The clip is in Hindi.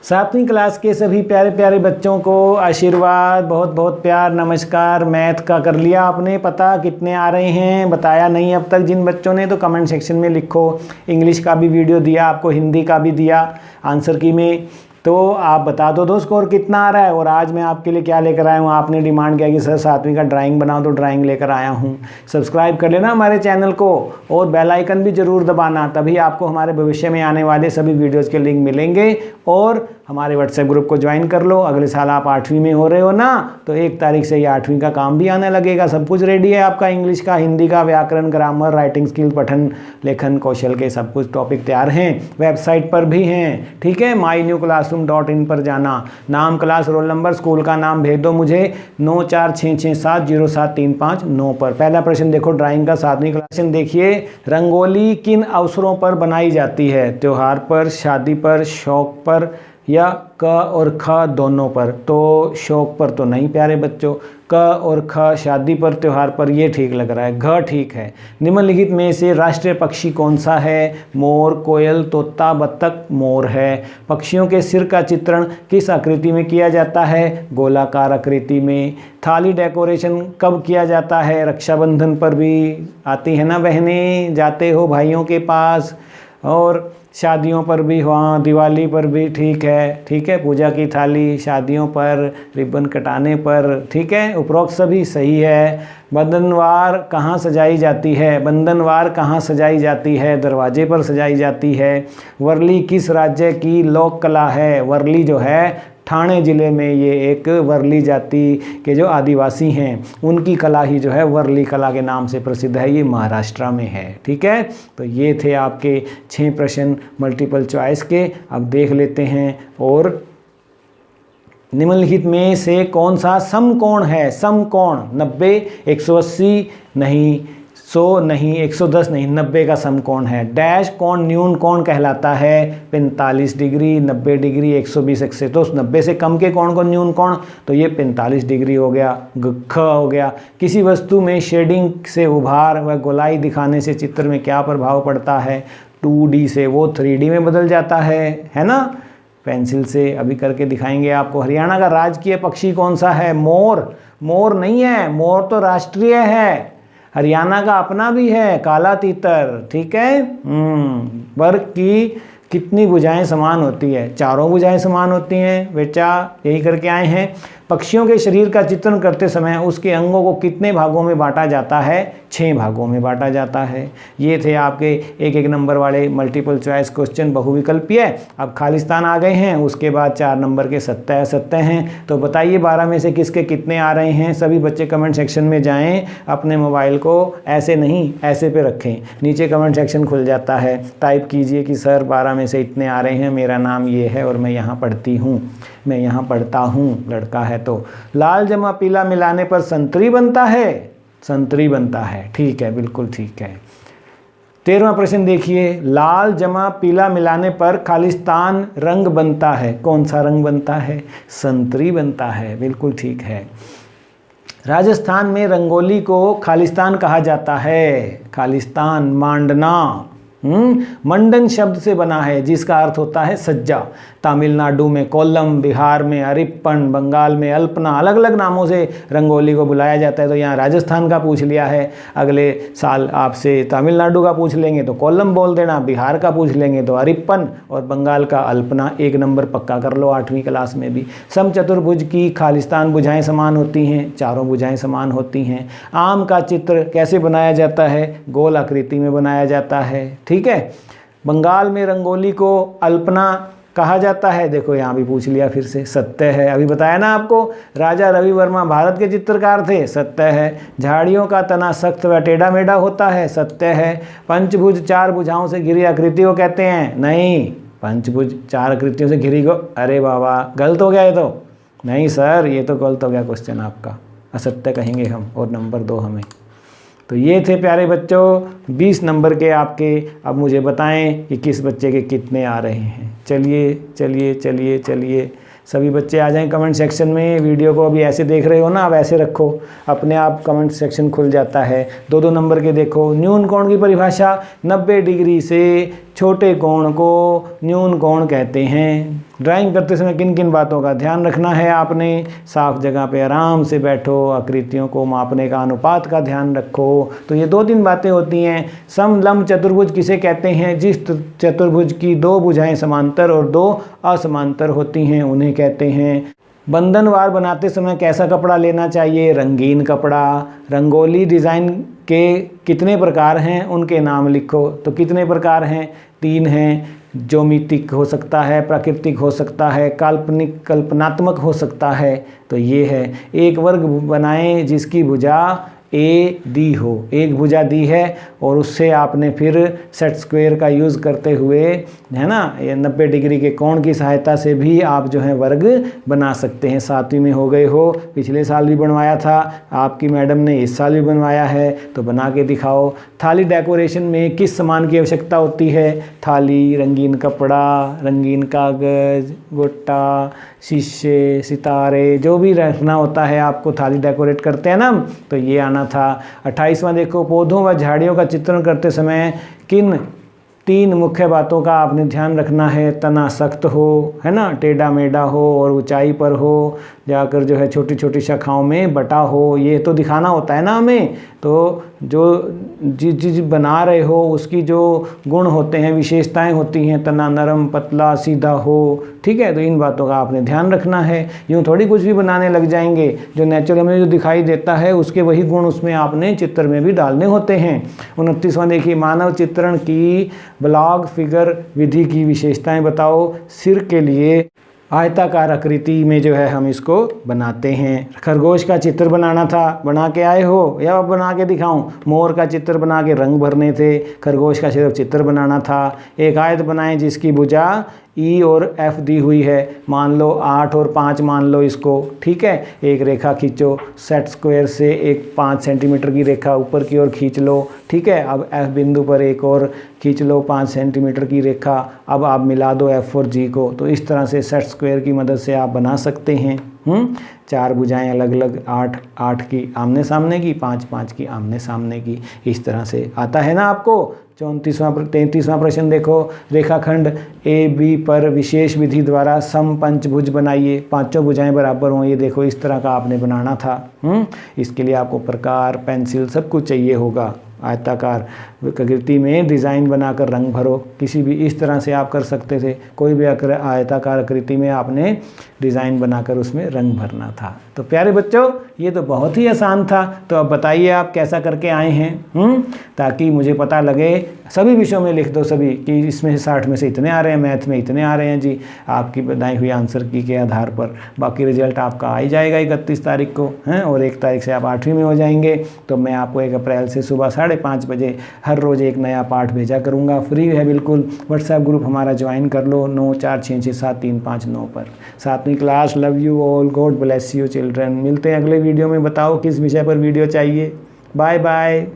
सातवीं क्लास के सभी प्यारे प्यारे बच्चों को आशीर्वाद, बहुत बहुत प्यार, नमस्कार। मैथ का कर लिया आपने पता कितने आ रहे हैं? बताया नहीं अब तक जिन बच्चों ने, तो कमेंट सेक्शन में लिखो। इंग्लिश का भी वीडियो दिया आपको, हिंदी का भी दिया आंसर की में, तो आप बता दो स्कोर कितना आ रहा है। और आज मैं आपके लिए क्या लेकर आया हूँ? आपने डिमांड किया कि सर सातवीं का ड्राइंग बनाओ, तो ड्राइंग लेकर आया हूँ। सब्सक्राइब कर लेना हमारे चैनल को और बेल आइकन भी ज़रूर दबाना, तभी आपको हमारे भविष्य में आने वाले सभी वीडियोज़ के लिंक मिलेंगे। और हमारे व्हाट्सएप ग्रुप को ज्वाइन कर लो। अगले साल आप 8वीं में हो रहे हो ना, तो 1 तारीख से ही 8वीं का काम भी आने लगेगा। सब कुछ रेडी है आपका, इंग्लिश का, हिंदी का, व्याकरण, ग्रामर, राइटिंग स्किल, पठन लेखन कौशल के सब कुछ टॉपिक तैयार हैं, वेबसाइट पर भी हैं। ठीक है, mynewclassroom.in पर जाना, नाम, क्लास, रोल नंबर, स्कूल का नाम भेज दो मुझे 9466707359 पर। पहला प्रश्न देखो ड्राइंग का, 7वीं क्लास। देखिए, रंगोली किन अवसरों पर बनाई जाती है? त्योहार पर, शादी पर, शौक पर, या क और ख दोनों पर? तो शौक पर तो नहीं प्यारे बच्चों, क और ख शादी पर, त्योहार पर, ये ठीक लग रहा है, घ ठीक है। निम्नलिखित में से राष्ट्रीय पक्षी कौन सा है? मोर, कोयल, तोता, बत्तख। मोर है। पक्षियों के सिर का चित्रण किस आकृति में किया जाता है? गोलाकार आकृति में। थाली डेकोरेशन कब किया जाता है? रक्षाबंधन पर भी आती है ना बहनें, जाते हो भाइयों के पास, और शादियों पर भी, हाँ दिवाली पर भी, ठीक है, ठीक है। पूजा की थाली, शादियों पर, रिबन कटाने पर, ठीक है। उपरोक्त सभी सही है। बंधनवार कहाँ सजाई जाती है? बंधनवार कहाँ सजाई जाती है? दरवाजे पर सजाई जाती है। वर्ली किस राज्य की लोक कला है? वर्ली जो है ठाणे ज़िले में, ये एक वर्ली जाति के जो आदिवासी हैं उनकी कला ही जो है वर्ली कला के नाम से प्रसिद्ध है। ये महाराष्ट्र में है। ठीक है, तो ये थे आपके 6 प्रश्न मल्टीपल चॉइस के। अब देख लेते हैं, और निम्नलिखित में से कौन सा समकोण है? समकोण 90, 180 नहीं, 100 नहीं, 110 नहीं, 90 का समकोण है। डैश कोण न्यून कोण कहलाता है? 45 डिग्री, 90 डिग्री, 120 100। तो 90 से कम के कोण को न्यून कोण, तो ये 45 डिग्री हो गया। ख हो गया। किसी वस्तु में शेडिंग से उभार व गोलाई दिखाने से चित्र में क्या प्रभाव पड़ता है? 2D से वो 3D में बदल जाता है ना। पेंसिल से अभी करके दिखाएंगे आपको। हरियाणा का राजकीय पक्षी कौन सा है? मोर। मोर नहीं है, मोर तो राष्ट्रीय है, हरियाणा का अपना भी है, काला तीतर। ठीक है। वर्ग की कितनी भुजाएं समान होती है? चारों भुजाएं समान होती हैं बेटा, यही करके आए हैं। पक्षियों के शरीर का चित्रण करते समय उसके अंगों को कितने भागों में बांटा जाता है? 6 भागों में बांटा जाता है। ये थे आपके 1-1 नंबर वाले मल्टीपल चॉइस क्वेश्चन, बहुविकल्पीय। अब खालिस्तान आ गए हैं, उसके बाद 4 नंबर के सत्ते हैं। तो बताइए 12 में से किसके कितने आ रहे हैं? सभी बच्चे कमेंट सेक्शन में जाएं, अपने मोबाइल को ऐसे नहीं ऐसे पे रखें, नीचे कमेंट सेक्शन खुल जाता है, टाइप कीजिए कि सर 12 में से इतने आ रहे हैं, मेरा नाम ये है और मैं यहाँ पढ़ती हूँ, मैं यहाँ पढ़ता हूँ, लड़का है तो। लाल जमा पीला मिलाने पर संतरी बनता है? संतरी बनता है, ठीक है, बिल्कुल ठीक है। 13वां प्रश्न देखिए, लाल जमा पीला मिलाने पर खालिस्तान रंग बनता है, कौन सा रंग बनता है? संतरी बनता है, बिल्कुल ठीक है। राजस्थान में रंगोली को खालिस्तान कहा जाता है। खालिस्तान मांडना मंडन शब्द से बना है, जिसका अर्थ होता है सज्जा। तमिलनाडु में कोल्लम, बिहार में अरिप्पन, बंगाल में अल्पना, अलग अलग नामों से रंगोली को बुलाया जाता है। तो यहाँ राजस्थान का पूछ लिया है, अगले साल आपसे तमिलनाडु का पूछ लेंगे तो कोल्लम बोल देना, बिहार का पूछ लेंगे तो अरिप्पन, और बंगाल का अल्पना। 1 नंबर पक्का कर लो 8वीं क्लास में भी। समचतुर्भुज की खालिस्तान भुजाएं समान होती हैं, चारों भुजाएं समान होती हैं। आम का चित्र कैसे बनाया जाता है? गोल आकृति में बनाया जाता है। ठीक है। बंगाल में रंगोली को अल्पना कहा जाता है, देखो यहाँ भी पूछ लिया फिर से, सत्य है, अभी बताया ना आपको। राजा रवि वर्मा भारत के चित्रकार थे, सत्य है। झाड़ियों का तना सख्त व टेढ़ा मेढ़ा होता है, सत्य है। पंचभुज 4 भुजाओं से घिरी आकृति को कहते हैं? नहीं, पंचभुज 4 आकृतियों से घिरी को, अरे बाबा गलत हो गया ये तो, नहीं सर ये तो गलत हो गया क्वेश्चन आपका, असत्य कहेंगे हम, और नंबर 2 हमें। तो ये थे प्यारे बच्चों 20 नंबर के आपके। अब मुझे बताएं कि किस बच्चे के कितने आ रहे हैं। चलिए चलिए चलिए चलिए, सभी बच्चे आ जाएं कमेंट सेक्शन में। वीडियो को अभी ऐसे देख रहे हो ना, अब ऐसे रखो, अपने आप कमेंट सेक्शन खुल जाता है। 2-2 नंबर के देखो। न्यून कोण की परिभाषा 90 डिग्री से छोटे कोण को न्यून कोण कहते हैं। ड्राइंग करते समय किन किन बातों का ध्यान रखना है आपने? साफ जगह पे आराम से बैठो, आकृतियों को मापने का अनुपात का ध्यान रखो। तो ये 2-3 बातें होती हैं। समलंब चतुर्भुज किसे कहते हैं? जिस चतुर्भुज की 2 भुजाएं समांतर और 2 असमांतर होती हैं उन्हें कहते हैं। बंधनवार बनाते समय कैसा कपड़ा लेना चाहिए? रंगीन कपड़ा। रंगोली डिज़ाइन के कितने प्रकार हैं उनके नाम लिखो। तो कितने प्रकार हैं? 3 हैं। ज्योमितिक हो सकता है, प्राकृतिक हो सकता है, काल्पनिक कल्पनात्मक हो सकता है। तो ये है। एक वर्ग बनाएं जिसकी भुजा ए दी हो, एक भुजा दी है और उससे आपने फिर सेट स्क्वायर का यूज़ करते हुए, है ना, ये 90 डिग्री के कोण की सहायता से भी आप जो है वर्ग बना सकते हैं। 7वीं में हो गए हो, पिछले साल भी बनवाया था, आपकी मैडम ने इस साल भी बनवाया है, तो बना के दिखाओ। थाली डेकोरेशन में किस सामान की आवश्यकता होती है? थाली, रंगीन कपड़ा, रंगीन कागज़, गोटा, शीशे, सितारे, जो भी रखना होता है आपको थाली डेकोरेट करते हैं ना, तो ये आना था। 28वां देखो, पौधों व झाड़ियों का चित्रण करते समय किन 3 मुख्य बातों का आपने ध्यान रखना है? तना सख्त हो, है ना, टेढ़ा मेढ़ा हो और ऊंचाई पर हो, जाकर जो है छोटी छोटी शाखाओं में बटा हो। ये तो दिखाना होता है ना हमें। तो जो जिस चीज़ बना रहे हो उसकी जो गुण होते हैं, विशेषताएं होती हैं, तना नरम, पतला, सीधा हो, ठीक है। तो इन बातों का आपने ध्यान रखना है। यूँ थोड़ी कुछ भी बनाने लग जाएंगे, जो नेचुरल हमें जो दिखाई देता है उसके वही गुण उसमें आपने चित्र में भी डालने होते हैं। 29वां देखिए, मानव चित्रण की ब्लॉक फिगर विधि की विशेषताएं बताओ। सिर के लिए आयताकार आकृति में जो है हम इसको बनाते हैं। खरगोश का चित्र बनाना था, बना के आए हो या बना के दिखाऊं? मोर का चित्र बना के रंग भरने थे, खरगोश का सिर्फ चित्र बनाना था। एक आयत बनाएं जिसकी भुजा ई और एफ दी हुई है, मान लो 8 और 5 मान लो इसको, ठीक है। एक रेखा खींचो, सेट स्क्वायर से एक 5 सेंटीमीटर की रेखा ऊपर की ओर खींच लो, ठीक है। अब एफ बिंदु पर एक और खींच लो 5 सेंटीमीटर की रेखा। अब आप मिला दो एफ और जी को। तो इस तरह से सेट स्क्वायर की मदद से आप बना सकते हैं। 4 भुजाएं अलग अलग, 8 की आमने सामने की, 5 की आमने सामने की, इस तरह से आता है ना आपको। 33वां प्रश्न देखो, रेखाखंड ए बी पर विशेष विधि द्वारा समपंचभुज बनाइए, 5 भुजाएं बराबर हों। ये देखो इस तरह का आपने बनाना था। इसके लिए आपको प्रकार, पेंसिल सब कुछ चाहिए होगा। आयताकार आकृति में डिज़ाइन बनाकर रंग भरो, किसी भी इस तरह से आप कर सकते थे। कोई भी आयताकार आकृति में आपने डिज़ाइन बनाकर उसमें रंग भरना था। तो प्यारे बच्चों, ये तो बहुत ही आसान था। तो अब बताइए आप कैसा करके आए हैं, ताकि मुझे पता लगे। सभी विषयों में लिख दो सभी कि इसमें से 60 में से इतने आ रहे हैं, मैथ में इतने आ रहे हैं जी, आपकी बताई हुई आंसर की के आधार पर। बाकी रिजल्ट आपका आ ही जाएगा 31 तारीख को, हैं, और 1 तारीख से आप 8वीं में हो जाएंगे। तो मैं आपको 1 अप्रैल से सुबह 5:30 बजे हर रोज़ एक नया पाठ भेजा करूँगा। फ्री है बिल्कुल। व्हाट्सएप ग्रुप हमारा ज्वाइन कर लो 94667359 पर। 7वीं class, love you all, god bless you children. मिलते हैं अगले वीडियो में। बताओ किस विषय पर वीडियो चाहिए। Bye bye.